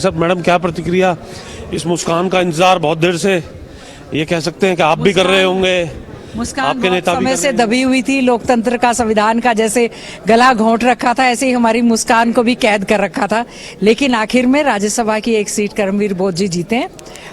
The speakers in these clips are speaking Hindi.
अच्छा मैडम, क्या प्रतिक्रिया? इस मुस्कान का इंतजार बहुत देर से, ये कह सकते हैं कि आप भी कर रहे होंगे, मुस्कान आपके बहुत नेता भी समय कर से रहे हैं। दबी हुई थी। लोकतंत्र का, संविधान का जैसे गला घोंट रखा था, ऐसे ही हमारी मुस्कान को भी कैद कर रखा था। लेकिन आखिर में राज्यसभा की एक सीट कर्मवीर बोध जी जीते हैं।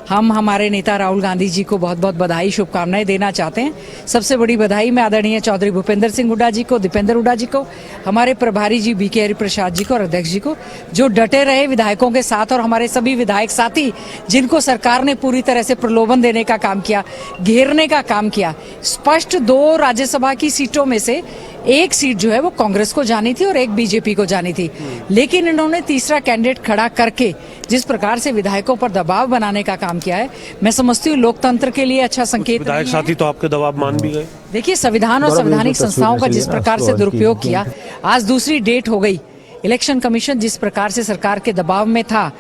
हम हमारे नेता राहुल गांधी जी को बहुत बहुत बधाई, शुभकामनाएं देना चाहते हैं। सबसे बड़ी बधाई मैं आदरणीय चौधरी भूपेंद्र सिंह हुड्डा जी को, दीपेंद्र हुड्डा जी को, हमारे प्रभारी जी बी के हरिप्रसाद जी को और अध्यक्ष जी को, जो डटे रहे विधायकों के साथ, और हमारे सभी विधायक साथी जिनको सरकार ने पूरी तरह से प्रलोभन देने का काम किया, घेरने का काम किया। स्पष्ट 2 राज्यसभा की सीटों में से एक सीट जो है वो कांग्रेस को जानी थी और एक बीजेपी को जानी थी, लेकिन इन्होंने तीसरा कैंडिडेट खड़ा करके जिस प्रकार से विधायकों पर दबाव बनाने का काम किया है, मैं समझती हूँ लोकतंत्र के लिए अच्छा संकेत विधायक नहीं है। साथी तो आपके दबाव मान भी गए। देखिए, संविधान और संवैधानिक संस्थाओं का जिस प्रकार से दुरुपयोग किया, आज दूसरी डेट हो गई। इलेक्शन कमीशन जिस प्रकार से सरकार के दबाव में था,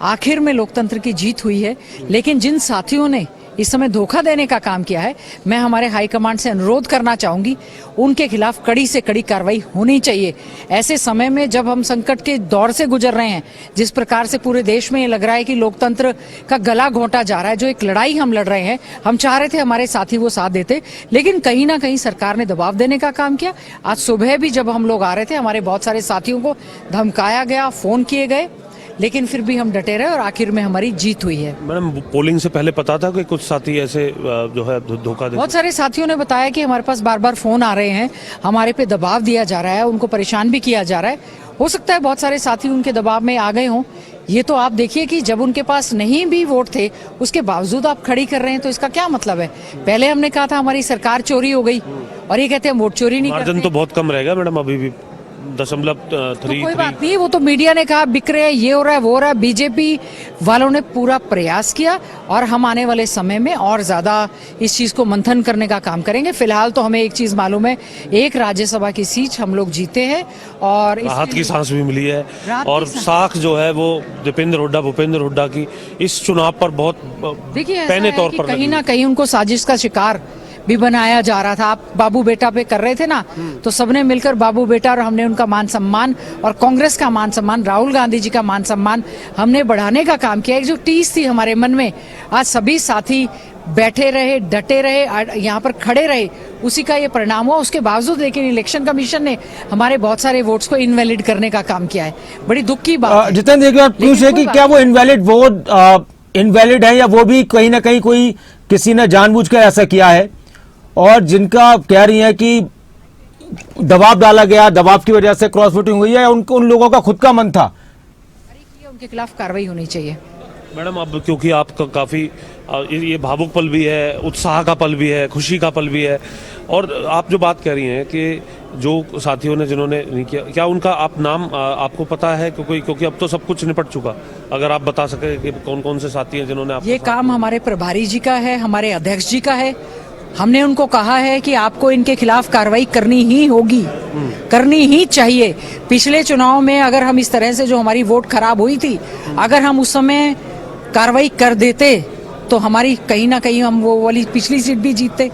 आखिर में लोकतंत्र की जीत हुई है। लेकिन जिन साथियों ने इस समय धोखा देने का काम किया है, मैं हमारे हाईकमांड से अनुरोध करना चाहूंगी, उनके खिलाफ कड़ी से कड़ी कार्रवाई होनी चाहिए। ऐसे समय में जब हम संकट के दौर से गुजर रहे हैं, जिस प्रकार से पूरे देश में ये लग रहा है कि लोकतंत्र का गला घोंटा जा रहा है, जो एक लड़ाई हम लड़ रहे हैं, हम चाह रहे थे हमारे साथी वो साथ देते, लेकिन कहीं ना कहीं सरकार ने दबाव देने का काम किया। आज सुबह भी जब हम लोग आ रहे थे, हमारे बहुत सारे साथियों को धमकाया गया, फोन किए गए, लेकिन फिर भी हम डटे रहे और आखिर में हमारी जीत हुई है। मैडम, पोलिंग से पहले पता था कि कुछ साथी ऐसे जो है धोखा दे? बहुत सारे साथियों ने बताया कि हमारे पास बार बार फोन आ रहे हैं, हमारे पे दबाव दिया जा रहा है, उनको परेशान भी किया जा रहा है। हो सकता है बहुत सारे साथी उनके दबाव में आ गए हों। ये तो आप देखिए कि जब उनके पास नहीं भी वोट थे, उसके बावजूद आप खड़ी कर रहे हैं, तो इसका क्या मतलब है? पहले हमने कहा था हमारी सरकार चोरी हो गई, और ये कहते हैं वोट चोरी नहीं करते। मार्जिन तो बहुत कम रहेगा मैडम, अभी भी 0.3। तो कोई बात नहीं, वो तो मीडिया ने कहा बिक रहे हैं, ये हो रहा है, वो हो रहा है। बीजेपी वालों ने पूरा प्रयास किया, और हम आने वाले समय में और ज्यादा इस चीज को मंथन करने का काम करेंगे। फिलहाल तो हमें एक चीज मालूम है, एक राज्यसभा की सीट हम लोग जीते हैं, और राहत की सांस भी मिली है। राहत और की साख जो है वो दीपेंद्र हुड्डा, भूपेंद्र हुड्डा की इस चुनाव पर बहुत देखिए, पहले तौर पर कहीं ना कहीं उनको साजिश का शिकार भी बनाया जा रहा था। आप बाबू बेटा पे कर रहे थे ना, तो सबने मिलकर बाबू बेटा, और हमने उनका मान सम्मान और कांग्रेस का मान सम्मान, राहुल गांधी जी का मान सम्मान हमने बढ़ाने का काम किया। एक जो टीस थी हमारे मन में, आज सभी साथी बैठे रहे, डटे रहे, यहाँ पर खड़े रहे, उसी का ये परिणाम हुआ। उसके बावजूद लेकिन इलेक्शन कमीशन ने हमारे बहुत सारे वोट्स को इनवैलिड करने का काम किया है। बड़ी दुख की बात है। जितेंद्र, एक बार पूछ है कि क्या वो इनवैलिड वोट इनवैलिड है, या वो भी कहीं ना कहीं कोई किसी ने जानबूझकर ऐसा किया है, और जिनका कह रही है कि दबाव डाला गया, दबाव की वजह से क्रॉस वोटिंग हुई है, उन लोगों का खुद का मन था? उनके खिलाफ कार्रवाई होनी चाहिए। मैडम, अब क्योंकि आपका काफी ये भावुक पल भी है, उत्साह का पल भी है, खुशी का पल भी है, और आप जो बात कह रही हैं कि जो साथियों ने जिन्होंने नहीं किया, क्या उनका आप नाम आपको पता है? क्योंकि अब तो सब कुछ निपट चुका, अगर आप बता सके कि कौन कौन से साथी हैं जिन्होंने ये काम हमारे प्रभारी जी का है, हमारे अध्यक्ष जी का है। हमने उनको कहा है कि आपको इनके खिलाफ कार्रवाई करनी ही होगी, करनी ही चाहिए। पिछले चुनाव में अगर हम इस तरह से, जो हमारी वोट खराब हुई थी, अगर हम उस समय कार्रवाई कर देते, तो हमारी कहीं ना कहीं हम वो वाली पिछली सीट भी जीतते।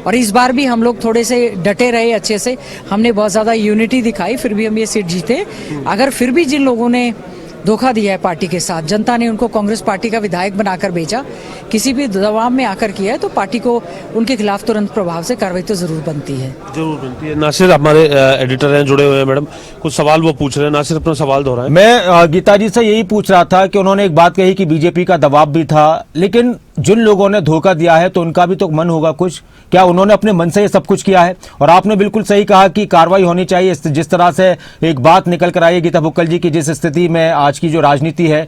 और इस बार भी हम लोग थोड़े से डटे रहे, अच्छे से हमने बहुत ज्यादा यूनिटी दिखाई, फिर भी हम ये सीट जीते। अगर फिर भी जिन लोगों ने धोखा दिया है पार्टी के साथ, जनता ने उनको कांग्रेस पार्टी का विधायक बनाकर भेजा, किसी भी दबाव में आकर किया है, तो पार्टी को उनके खिलाफ तुरंत प्रभाव से कार्रवाई तो जरूर बनती है। जरूर बनती है। नासिर हमारे एडिटर हैं, जुड़े हुए हैं मैडम, कुछ सवाल वो पूछ रहे हैं। नासिर, अपना सवाल दोहराएं। मैं गीता जी से यही पूछ रहा था कि उन्होंने एक बात कही कि बीजेपी का दबाव भी था, लेकिन जिन लोगों ने धोखा दिया है तो उनका भी तो मन होगा कुछ। क्या उन्होंने अपने मन से ये सब कुछ किया है? और आपने बिल्कुल सही कहा कि कार्रवाई होनी चाहिए। जिस तरह से एक बात निकल कर आई है गीता भुक्कल जी की, जिस स्थिति में आज की जो राजनीति है,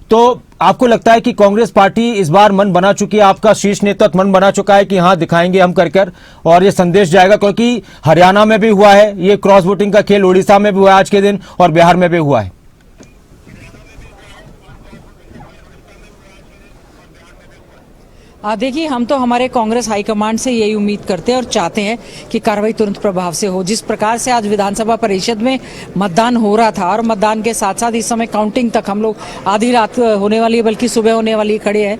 तो आपको लगता है कि कांग्रेस पार्टी इस बार मन बना चुकी है, आपका शीर्ष नेतृत्व मन बना चुका है कि हाँ दिखाएंगे हम कर, और ये संदेश जाएगा? क्योंकि हरियाणा में भी हुआ है ये क्रॉस वोटिंग का खेल, उड़ीसा में भी हुआ है आज के दिन, और बिहार में भी हुआ है। देखिए, हम तो हमारे कांग्रेस हाईकमांड से यही उम्मीद करते हैं और चाहते हैं कि कार्रवाई तुरंत प्रभाव से हो। जिस प्रकार से आज विधानसभा परिषद में मतदान हो रहा था, और मतदान के साथ साथ इस समय काउंटिंग तक हम लोग, आधी रात होने वाली है बल्कि सुबह होने वाली खड़े हैं,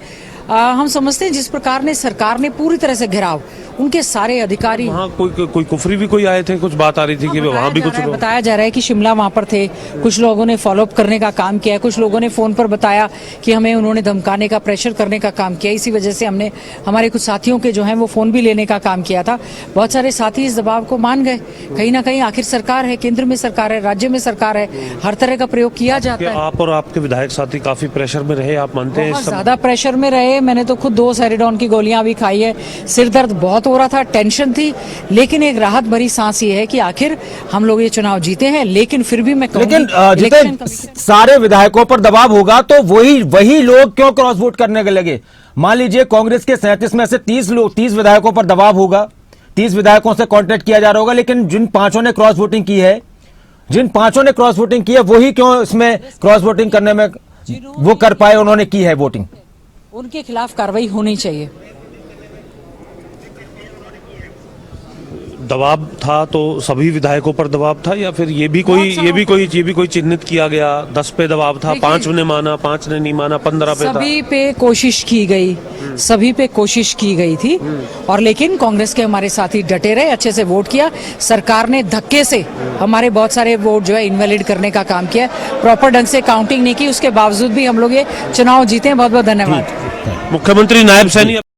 हम समझते हैं जिस प्रकार ने सरकार ने पूरी तरह से घेराव, उनके सारे अधिकारी, वहाँ कोई कुफरी भी कोई आए थे, कुछ बात आ रही थी कि वहाँ भी कुछ लोग- बताया जा रहा है कि शिमला वहां पर थे, कुछ लोगों ने फॉलोअप करने का काम किया है, कुछ लोगों ने फोन पर बताया कि हमें उन्होंने धमकाने का, प्रेशर करने का काम किया। इसी वजह से हमने हमारे कुछ साथियों के जो हैं वो फोन भी लेने का काम किया था। बहुत सारे साथी इस दबाव को मान गए। कहीं ना कहीं आखिर सरकार है, केंद्र में सरकार है, राज्य में सरकार है, हर तरह का प्रयोग किया कि जाता है। आप और आपके विधायक साथी काफी प्रेशर में रहे, आप मानते हैं बहुत इस सब? ज्यादा प्रेशर में रहे। मैंने तो खुद 2 सेरिडॉन की गोलियां भी खाई है। सिर दर्द बहुत हो रहा था, टेंशन थी, लेकिन एक राहत भरी सांस ये है कि आखिर हम लोग ये चुनाव जीते हैं। लेकिन फिर भी मैं कहूंगी, लेकिन इलेक्शन जितने कमीशन- सारे विधायकों पर दबाव होगा तो वही लोग क्यों क्रॉस वोट करने के लगे? मान लीजिए कांग्रेस के 37 में से 30 विधायकों पर दबाव होगा, 30 विधायकों से कांटेक्ट किया जा रहा होगा, लेकिन जिन 5 ने क्रॉस वोटिंग की है, वही क्यों इसमें क्रॉस वोटिंग करने में वो कर पाए, उन्होंने की है वोटिंग? उनके खिलाफ कार्रवाई होनी चाहिए। दबाव था तो सभी विधायकों पर दबाव था, या फिर ये भी कोई चिन्हित किया गया? 10 पे दबाव था, 5 ने माना, 5 ने नहीं माना, 15 पे था। सभी पे कोशिश की गई, सभी पे कोशिश की गई थी, और लेकिन कांग्रेस के हमारे साथी डटे रहे, अच्छे से वोट किया। सरकार ने धक्के से हमारे बहुत सारे वोट जो है इनवैलिड करने का काम किया, प्रॉपर ढंग से काउंटिंग नहीं की, उसके बावजूद भी हम लोग ये चुनाव जीते हैं। बहुत बहुत धन्यवाद। मुख्यमंत्री नायब सैनी